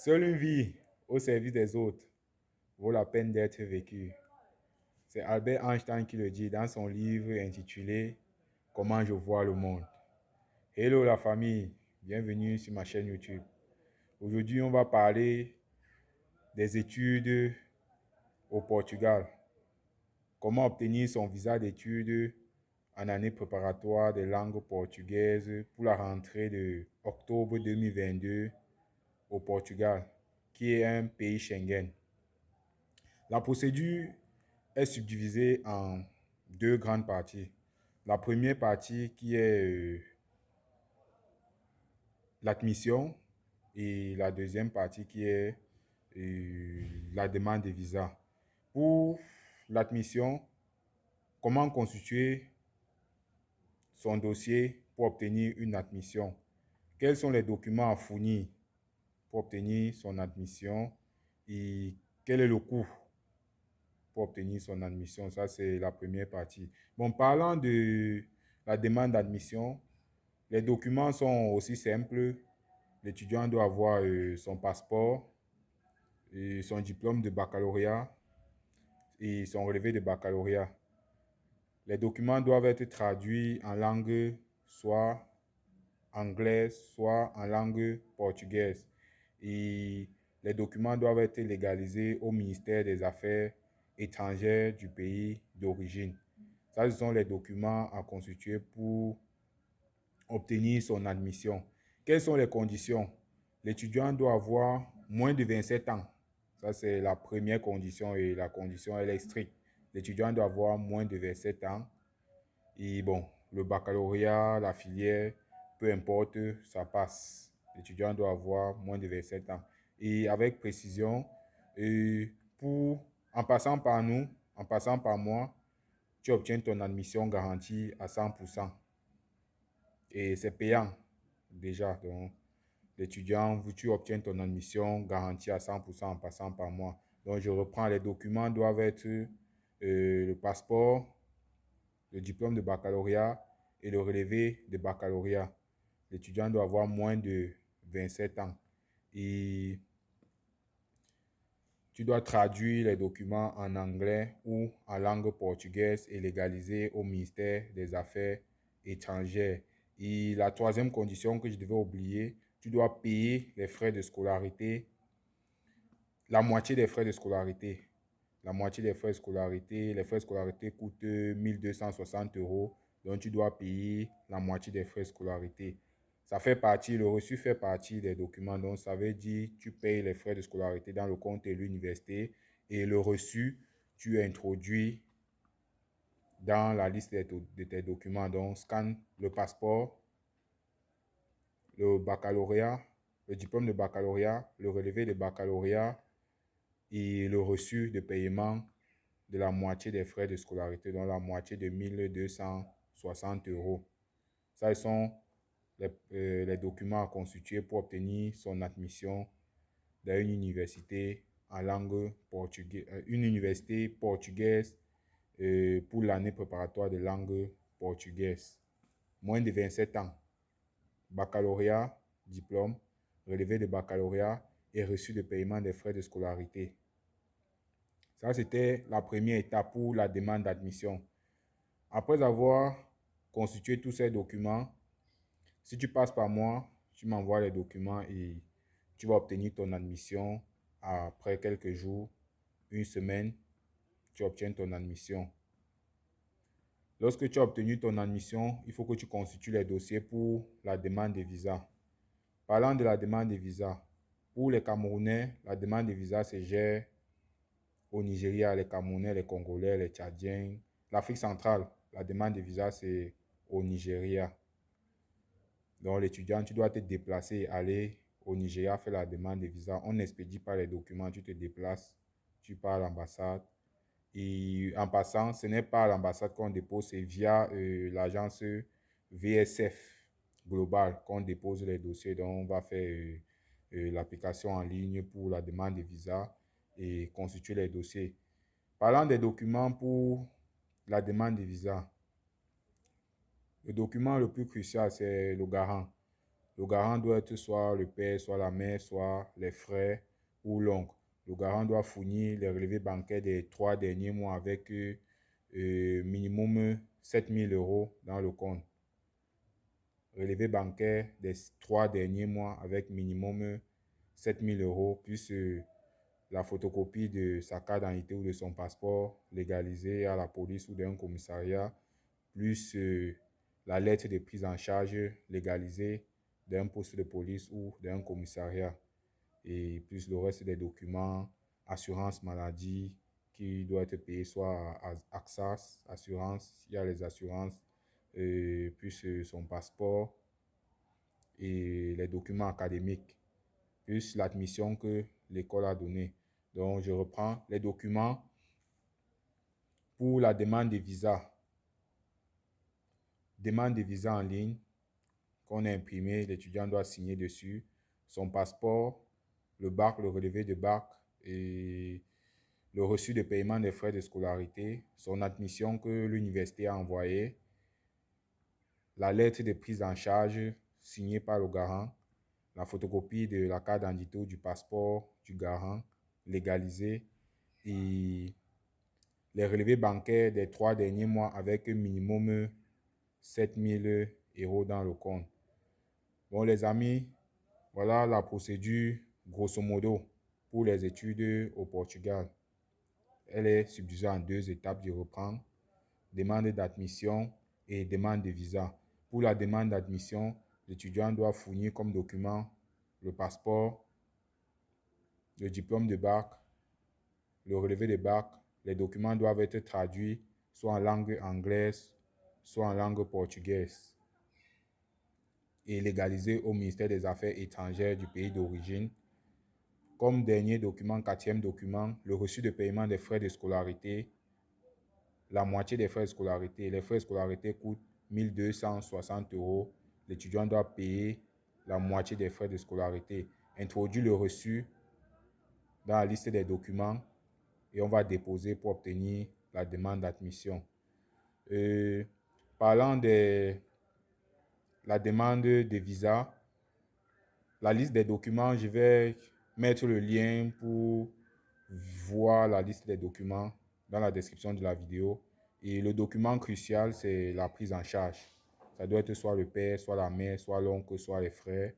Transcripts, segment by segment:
Seule une vie au service des autres vaut la peine d'être vécue. C'est Albert Einstein qui le dit dans son livre intitulé Comment je vois le monde. Hello la famille, bienvenue sur ma chaîne YouTube. Aujourd'hui, on va parler des études au Portugal. Comment obtenir son visa d'études en année préparatoire des langues portugaises pour la rentrée de octobre 2022 au Portugal, qui est un pays Schengen. La procédure est subdivisée en deux grandes parties. La première partie qui est l'admission et la deuxième partie qui est la demande de visa. Pour l'admission, comment constituer son dossier pour obtenir une admission? Quels sont les documents à fournir pour obtenir son admission et quel est le coût pour obtenir son admission? Ça, c'est la première partie. Bon, parlant de la demande d'admission, les documents sont aussi simples. L'étudiant doit avoir son passeport, et son diplôme de baccalauréat et son relevé de baccalauréat. Les documents doivent être traduits en langue soit anglaise, soit en langue portugaise. Et les documents doivent être légalisés au ministère des Affaires étrangères du pays d'origine. Ça, ce sont les documents à constituer pour obtenir son admission. Quelles sont les conditions? L'étudiant doit avoir moins de 27 ans. Ça, c'est la première condition et la condition, elle est stricte. L'étudiant doit avoir moins de 27 ans. Et bon, le baccalauréat, la filière, peu importe, ça passe. L'étudiant doit avoir moins de 27 ans. Et avec précision, en passant par nous, en passant par moi, tu obtiens ton admission garantie à 100%. Et c'est payant déjà. Donc, l'étudiant, tu obtiens ton admission garantie à 100% en passant par moi. Donc, je reprends, les documents doivent être le passeport, le diplôme de baccalauréat et le relevé de baccalauréat. L'étudiant doit avoir moins de 27 ans. Et tu dois traduire les documents en anglais ou en langue portugaise et légaliser au ministère des Affaires étrangères. Et la troisième condition que je devais oublier, tu dois payer les frais de scolarité, la moitié des frais de scolarité. La moitié des frais de scolarité, les frais de scolarité coûtent 1260 €. Donc, tu dois payer la moitié des frais de scolarité. Ça fait partie, le reçu fait partie des documents. Donc, ça veut dire tu payes les frais de scolarité dans le compte de l'université et le reçu, tu introduis dans la liste de tes documents. Donc, scanne le passeport, le baccalauréat, le diplôme de baccalauréat, le relevé de baccalauréat et le reçu de paiement de la moitié des frais de scolarité, donc la moitié de 1260 €. Ça, ce sont les documents à constituer pour obtenir son admission dans une université en langue portugaise, une université portugaise pour l'année préparatoire de langue portugaise. Moins de 27 ans. Baccalauréat, diplôme, relevé de baccalauréat et reçu de paiement des frais de scolarité. Ça, c'était la première étape pour la demande d'admission. Après avoir constitué tous ces documents, si tu passes par moi, tu m'envoies les documents et tu vas obtenir ton admission. Après quelques jours, une semaine, tu obtiens ton admission. Lorsque tu as obtenu ton admission, il faut que tu constitues les dossiers pour la demande de visa. Parlant de la demande de visa, pour les Camerounais, la demande de visa se gère au Nigeria, les Camerounais, les Congolais, les Tchadiens. L'Afrique centrale, la demande de visa, c'est au Nigeria. Donc, l'étudiant, tu dois te déplacer, aller au Nigeria, faire la demande de visa. On n'expédie pas les documents, tu te déplaces, tu pars à l'ambassade. Et en passant, ce n'est pas à l'ambassade qu'on dépose, c'est via l'agence VSF Global qu'on dépose les dossiers. Donc, on va faire l'application en ligne pour la demande de visa et constituer les dossiers. Parlant des documents pour la demande de visa, le document le plus crucial, c'est le garant. Le garant doit être soit le père, soit la mère, soit les frères ou l'oncle. Le garant doit fournir les relevés bancaires des 3 derniers mois avec minimum 7 000 € dans le compte. Relevé bancaire des 3 derniers mois avec minimum 7 000 € plus la photocopie de sa carte d'identité ou de son passeport légalisé à la police ou d'un commissariat, plus la lettre de prise en charge légalisée d'un poste de police ou d'un commissariat, et plus le reste des documents, assurance maladie qui doit être payé soit à AXAS, assurance, il y a les assurances, plus son passeport et les documents académiques, plus l'admission que l'école a donnée. Donc, je reprends les documents pour la demande de visa. Demande de visa en ligne qu'on a imprimé, l'étudiant doit signer dessus. Son passeport, le bac, le relevé de bac et le reçu de paiement des frais de scolarité, son admission que l'université a envoyée, la lettre de prise en charge signée par le garant, la photocopie de la carte d'identité ou du passeport du garant légalisé et les relevés bancaires des 3 derniers mois avec un minimum 7 000 € dans le compte. Bon, les amis, voilà la procédure grosso modo pour les études au Portugal. Elle est subdivisée en 2 étapes, je reprends. Demande d'admission et demande de visa. Pour la demande d'admission, l'étudiant doit fournir comme document le passeport, le diplôme de bac, le relevé de bac. Les documents doivent être traduits soit en langue anglaise, soit en langue portugaise et légalisés au ministère des Affaires étrangères du pays d'origine. Comme dernier document, 4e document, le reçu de paiement des frais de scolarité, la moitié des frais de scolarité. Les frais de scolarité coûtent 1 260 €. L'étudiant doit payer la moitié des frais de scolarité. Introduit le reçu dans la liste des documents et on va déposer pour obtenir la demande d'admission. Parlant de la demande de visa, la liste des documents, je vais mettre le lien pour voir la liste des documents dans la description de la vidéo. Et le document crucial, c'est la prise en charge. Ça doit être soit le père, soit la mère, soit l'oncle, soit les frères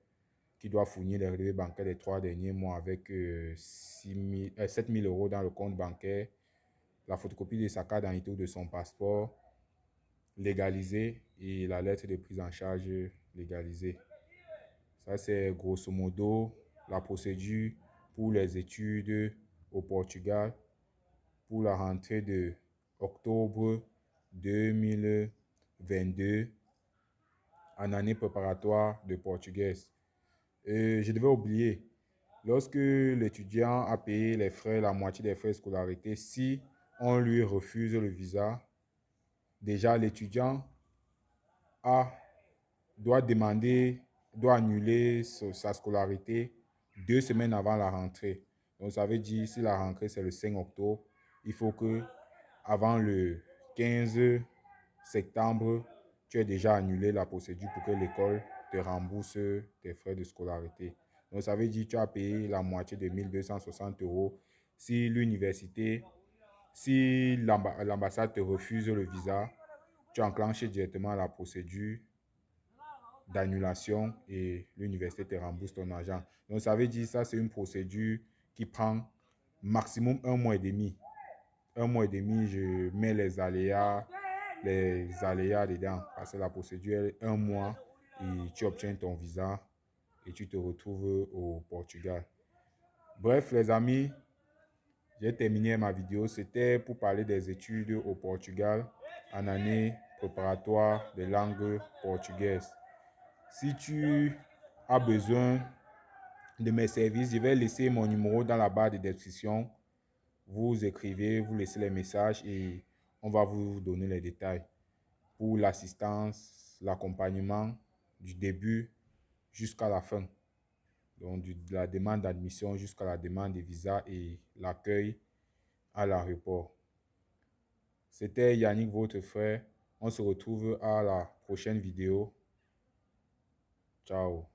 qui doivent fournir les relevés bancaires des 3 derniers mois avec 7 000 € dans le compte bancaire, la photocopie de sa carte d'identité ou de son passeport légalisé et la lettre de prise en charge légalisée. Ça, c'est grosso modo la procédure pour les études au Portugal pour la rentrée de octobre 2022 en année préparatoire de portugaise. Je devais oublier, lorsque l'étudiant a payé les frais, la moitié des frais de scolarité, si on lui refuse le visa, déjà l'étudiant doit annuler sa scolarité 2 semaines avant la rentrée. Donc ça veut dire, si la rentrée c'est le 5 octobre, il faut que avant le 15 septembre, tu aies déjà annulé la procédure pour que l'école te rembourse tes frais de scolarité. Donc ça veut dire que tu as payé la moitié de 1 260 €. Si l'ambassade te refuse le visa, tu enclenches directement la procédure d'annulation et l'université te rembourse ton argent. Donc ça veut dire ça, c'est une procédure qui prend maximum 1 mois et demi. 1 mois et demi, je mets les aléas dedans. Parce que la procédure est 1 mois et tu obtiens ton visa et tu te retrouves au Portugal. Bref, les amis, j'ai terminé ma vidéo. C'était pour parler des études au Portugal en année préparatoire de langue portugaise. Si tu as besoin de mes services, je vais laisser mon numéro dans la barre de description. Vous écrivez, vous laissez les messages et on va vous donner les détails pour l'assistance, l'accompagnement du début jusqu'à la fin. Donc de la demande d'admission jusqu'à la demande de visa et l'accueil à l'aéroport. C'était Yannick, votre frère. On se retrouve à la prochaine vidéo. Ciao.